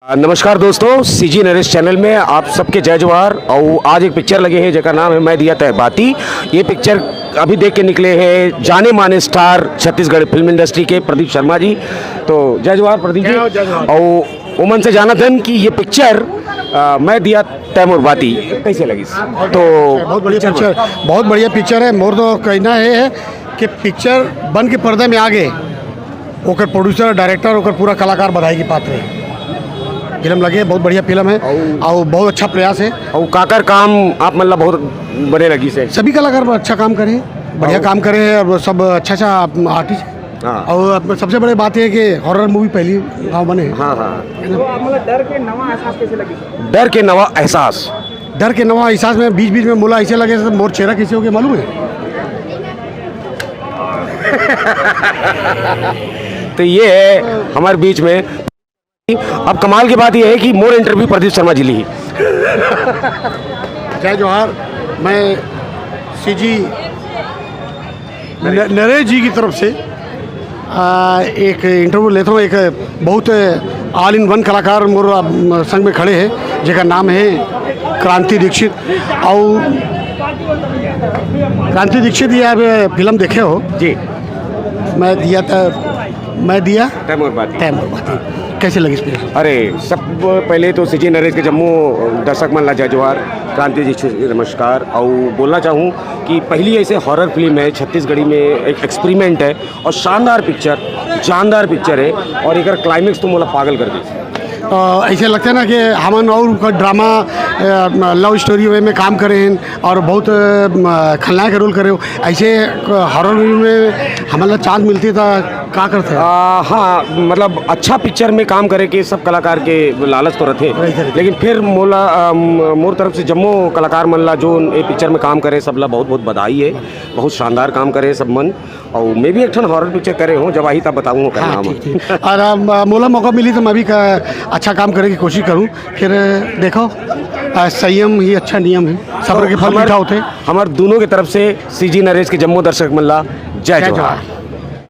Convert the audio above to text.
नमस्कार दोस्तों, CG Naresh channel में आप सबके जय जवाहर। और आज एक पिक्चर लगे हैं जिसका नाम है मैं दिया तय बाती। ये पिक्चर अभी देख के निकले हैं जाने माने स्टार छत्तीसगढ़ फिल्म इंडस्ट्री के प्रदीप शर्मा जी। तो जय जवाहर प्रदीप जी। और उमन से जाना था कि ये पिक्चर मैं दिया तैमूर बाती कैसे लगी? तो बहुत बढ़िया पिक्चर है। मोर तो कहना है कि पिक्चर बन के पर्दे में आ गए, ओकर प्रोड्यूसर डायरेक्टर ओकर पूरा कलाकार बधाई की पात्र है। फिल्म लगे, बहुत बढ़िया फिल्म है और बहुत अच्छा प्रयास है। और काकर काम आप मतलब बहुत बड़े लगी से सभी कलाकार अच्छा काम करे, बढ़िया काम करे और सब अच्छा आर्टिस्ट। हाँ। और सबसे बड़ी बात है कि हॉरर मूवी पहली गाँव बने। हाँ हाँ। डर के नवा एहसास कैसे लगी? डर के नवा एहसास, डर के नवा एहसास में बीच बीच में मोला ऐसे लगे मोर चेहरा कैसे हो गया मालूम है? तो ये है हमारे बीच में। अब कमाल की बात यह है कि मोर इंटरव्यू प्रदीप शर्मा जी ली। जय जवाहर। मैं सीजी नरेश जी की तरफ से एक इंटरव्यू लेता हूँ। एक बहुत ऑल इन वन कलाकार मोर संग में खड़े हैं जिसका नाम है क्रांति दीक्षित। और क्रांति दीक्षित ये आप फिल्म देखे हो जी? मैं दिया तैमूर बाती। कैसे लगी इस फिल्म? अरे सब पहले तो सीजी नरेश के जम्मू दर्शक मन ला जय जवाहर, क्रांति जी नमस्कार। और बोलना चाहूँ कि पहली ऐसे हॉरर फिल्म है छत्तीसगढ़ी में, एक एक्सपेरिमेंट है और शानदार पिक्चर, जानदार पिक्चर है। और एक क्लाइमेक्स तो मोला पागल कर दी। ऐसे लगता है ना कि हमन और ड्रामा लव स्टोरी में काम करे हैं और बहुत खलनायक का रोल करे हो। ऐसे हॉरर मूवी में हमारा चांस मिलती था क्या करते हैं? हाँ, मतलब अच्छा पिक्चर में काम करे के सब कलाकार के लालच तो रहते, लेकिन फिर मोर तरफ से जम्मू कलाकार मन ला जो ये पिक्चर में काम करे सब ला बहुत बहुत बधाई है। बहुत शानदार काम करे सब मन। और मैं भी एक ठन हॉरर पिक्चर करे हूँ, जब आई तब बताऊँगा क्या नाम है। और मोला मौका मिली तो मैं भी अच्छा काम करने की कोशिश करूँ। फिर देखो, संयम ही अच्छा नियम है, सब्र के फल मीठा होते। हमारे दोनों की तरफ से सीजी नरेश के जम्मू दर्शक मन ला जय जवाहर।